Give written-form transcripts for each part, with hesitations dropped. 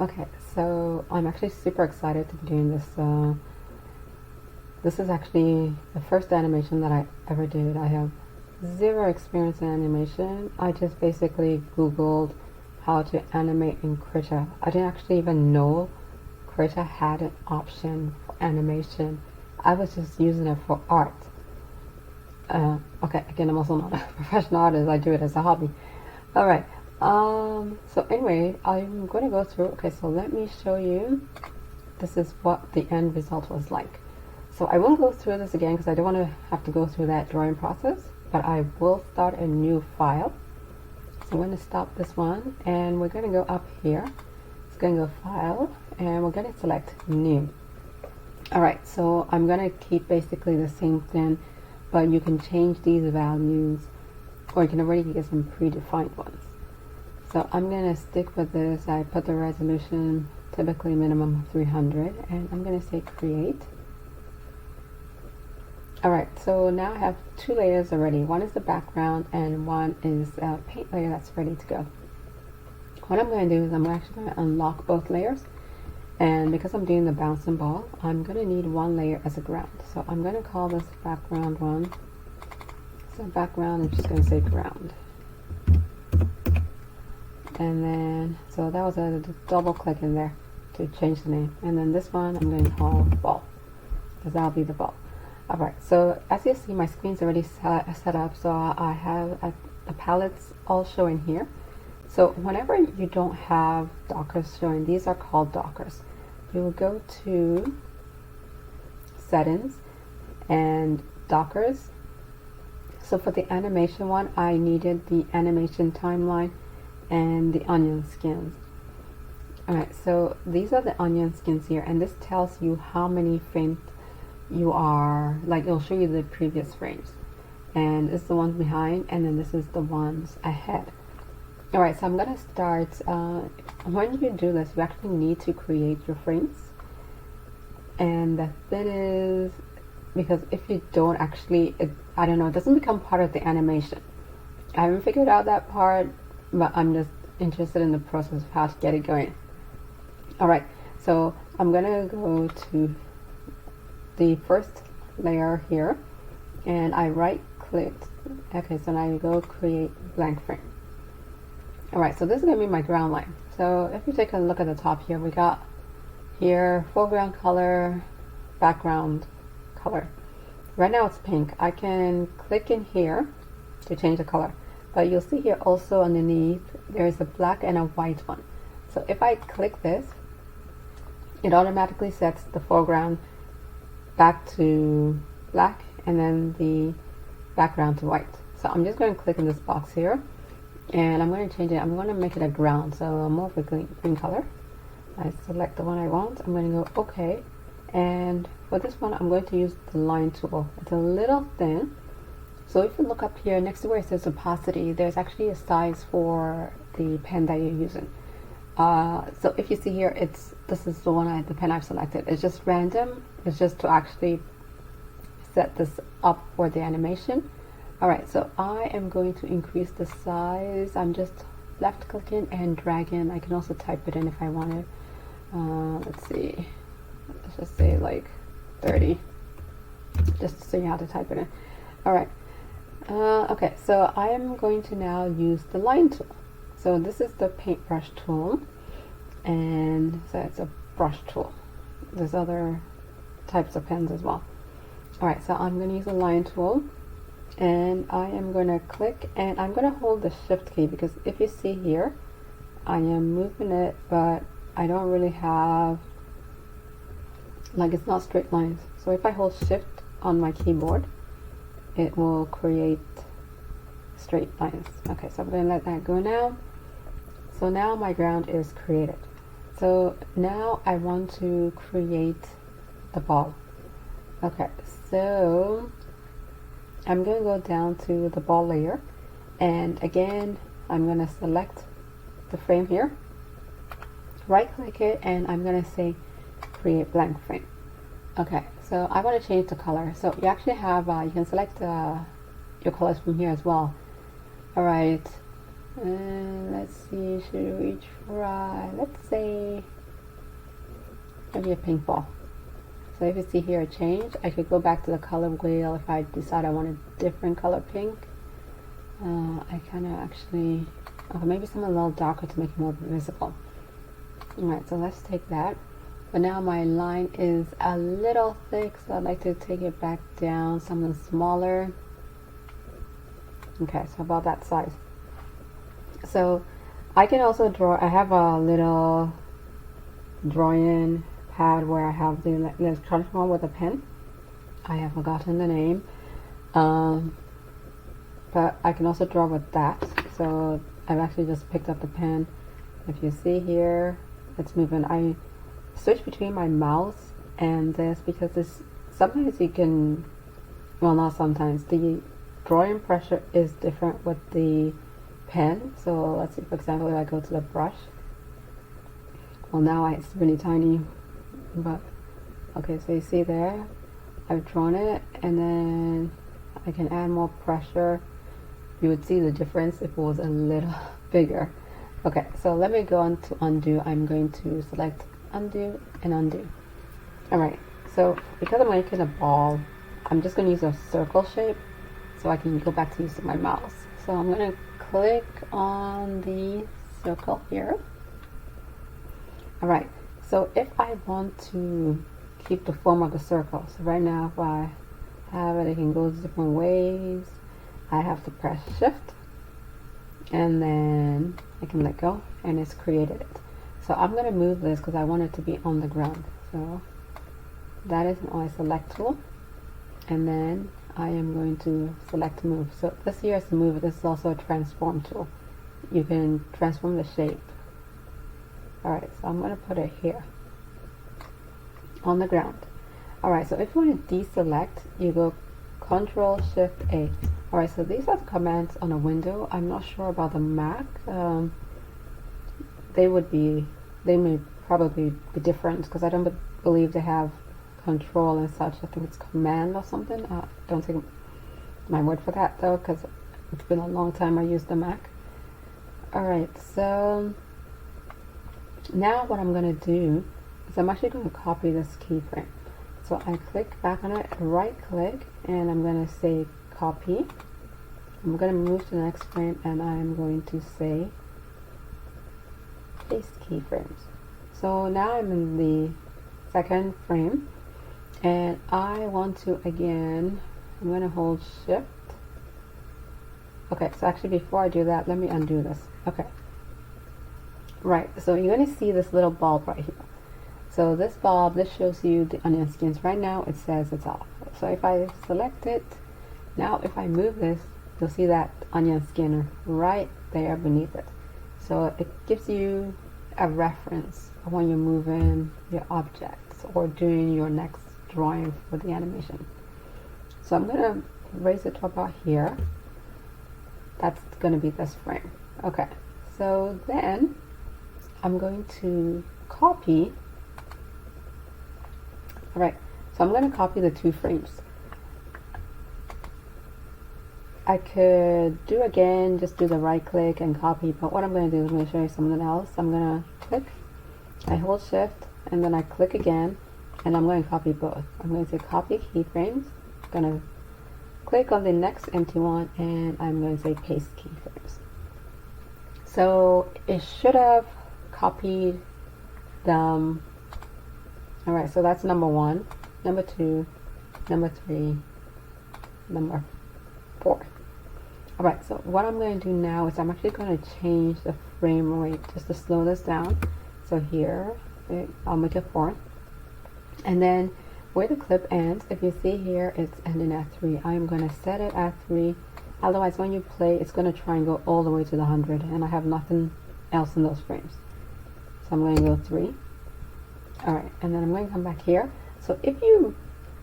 Okay, so I'm actually super excited to be doing this. This is actually the first animation that I ever did. I have zero experience in animation. I just basically Googled how to animate in Krita. I didn't actually even know Krita had an option for animation. I was just using it for art. Okay, again, I'm also not a professional artist. I do it as a hobby. All right. So anyway, I'm going to go through. Okay, so let me show you. This is what the end result was like. So I won't go through this again because I don't want to have to go through that drawing process, but I will start a new file. So I'm going to stop this one and we're going to go up here. It's going to go File and we're going to select New. Alright, so I'm going to keep basically the same thing, but you can change these values or you can already get some predefined ones. So I'm going to stick with this. I put the resolution typically minimum of 300 and I'm going to say Create. Alright, so now I have two layers already. One is the background and one is a paint layer that's ready to go. What I'm going to do is I'm actually going to unlock both layers, and because I'm doing the bouncing ball, I'm going to need one layer as a ground. So I'm going to call this background one. So background, I'm just going to say ground. And then, so that was a double click in there to change the name. And then this one I'm going to call ball, because that'll be the ball. Alright, so as you see, my screen's already set up, so I have the palettes all showing here. So whenever you don't have dockers showing, these are called dockers. You will go to Settings and Dockers. So for the animation one, I needed the animation timeline and the onion skins. Alright, so these are the onion skins here, and this tells you how many frames you are, like it'll show you the previous frames, and this is the ones behind, and then this is the ones ahead. Alright, so I'm gonna start. When you do this, you actually need to create your frames, and the thing is, because if you don't actually, I don't know, it doesn't become part of the animation. I haven't figured out that part, but I'm just interested in the process of how to get it going. Alright, so I'm gonna go to the first layer here and I right clicked. Okay, so now you go create blank frame. Alright, so this is going to be my ground line. So if you take a look at the top here, we got here foreground color, background color. Right now it's pink. I can click in here to change the color, but you'll see here also underneath there's a black and a white one. So if I click this, it automatically sets the foreground back to black and then the background to white. So I'm just going to click in this box here and I'm going to change it. I'm going to make it a ground, so more of a green color. I select the one I want. I'm going to go OK, and for this one I'm going to use the line tool. It's a little thin, so if you look up here next to where it says opacity, there's actually a size for the pen that you're using. So if you see here, this is the pen I've selected. It's just random. It's just to actually set this up for the animation. Alright, so I am going to increase the size. I'm just left clicking and dragging. I can also type it in if I wanted. Let's see. Let's just say like 30. Just to see how to type it in. Alright. Okay, so I am going to now use the line tool. So this is the paintbrush tool, and so it's a brush tool. There's other types of pens as well. Alright, so I'm going to use the line tool, and I am going to click, and I'm going to hold the shift key, because if you see here, I am moving it, but I don't really have, like, it's not straight lines. So if I hold shift on my keyboard, it will create straight lines. Okay, so I'm going to let that go now. So now my ground is created. So now I want to create the ball. Okay, so I'm going to go down to the ball layer, and again I'm going to select the frame here, right click it, and I'm going to say create blank frame. Okay, so I want to change the color. So you actually have, you can select your colors from here as well. Alright, And let's see, should we try, let's say, maybe a pink ball. So if you see here a change, I could go back to the color wheel if I decide I want a different color pink. I kind of actually, maybe something a little darker to make it more visible. Alright, so let's take that. But now my line is a little thick, so I'd like to take it back down, something smaller. Okay, so about that size. So I can also draw, I have a little drawing pad where I have the electronic one with a pen. I have forgotten the name. But I can also draw with that. So I've actually just picked up the pen. If you see here, it's moving. I switch between my mouse and this because this, sometimes you can, well, not sometimes, the drawing pressure is different with the pen. So let's see, for example, if I go to the brush, well, now it's really tiny, but okay, so you see there, I've drawn it, and then I can add more pressure. You would see the difference if it was a little bigger. Okay, so let me go on to undo. I'm going to select undo and undo. Alright, so because I'm making a ball, I'm just going to use a circle shape so I can go back to using my mouse. So I'm going to click on the circle here. Alright, so if I want to keep the form of the circle, so right now if I have it, it can go different ways. I have to press shift and then I can let go and it's created it. So I'm going to move this because I want it to be on the ground. So that is my select tool, and then I am going to select move. So this here is the move. This is also a transform tool. You can transform the shape. Alright, so I'm going to put it here on the ground. Alright, so if you want to deselect, you go Control Shift A. Alright, so these are the commands on a window. I'm not sure about the Mac. They may probably be different because I don't believe they have control and such. I think it's command or something. Don't take my word for that though, because it's been a long time I used the Mac. Alright, so now what I'm going to do is I'm actually going to copy this keyframe. So I click back on it, right click, and I'm going to say copy. I'm going to move to the next frame and I'm going to say paste keyframes. So now I'm in the second frame and I want to, again, I'm going to hold shift. Okay, so actually before I do that, let me undo this. Okay. Right, so you're going to see this little bulb right here. So this bulb, this shows you the onion skins. Right now it says it's off. So if I select it, now if I move this, you'll see that onion skin right there beneath it. So it gives you a reference when you're moving your objects or doing your next drawing for the animation. So I'm going to raise it to about here. That's going to be this frame. Okay, so then I'm going to copy. Alright, so I'm going to copy the two frames. I could do again, just do the right click and copy, but what I'm going to do is I'm going to show you something else. I'm going to click, I hold shift, and then I click again, and I'm going to copy both. I'm going to say copy keyframes. I'm going to click on the next empty one, and I'm going to say paste keyframes. So it should have copied them. Alright, so that's number 1, number 2, number 3, number 4. Alright, so what I'm going to do now is I'm actually going to change the frame rate just to slow this down. So here, I'll make it 4. And then where the clip ends, if you see here, it's ending at 3. I'm going to set it at 3. Otherwise, when you play, it's going to try and go all the way to the 100, and I have nothing else in those frames. So I'm going to go 3. Alright, and then I'm going to come back here. So if you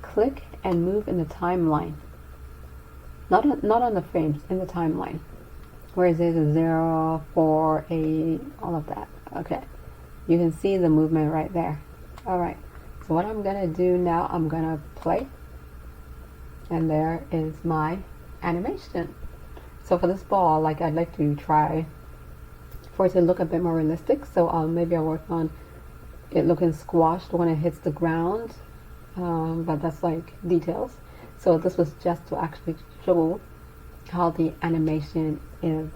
click and move in the timeline, not on the frames, in the timeline, where it says 0, 4, 8, all of that. Okay, you can see the movement right there. Alright, so what I'm going to do now, I'm going to play. And there is my animation. So for this ball, like I'd like to try for it to look a bit more realistic. So maybe I'll work on it looking squashed when it hits the ground, but that's like details. So this was just to actually show how the animation is.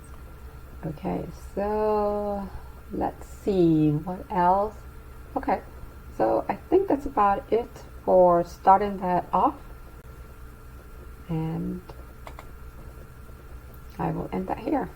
Okay, so let's see what else. Okay, so I think that's about it for starting that off, and I will end that here.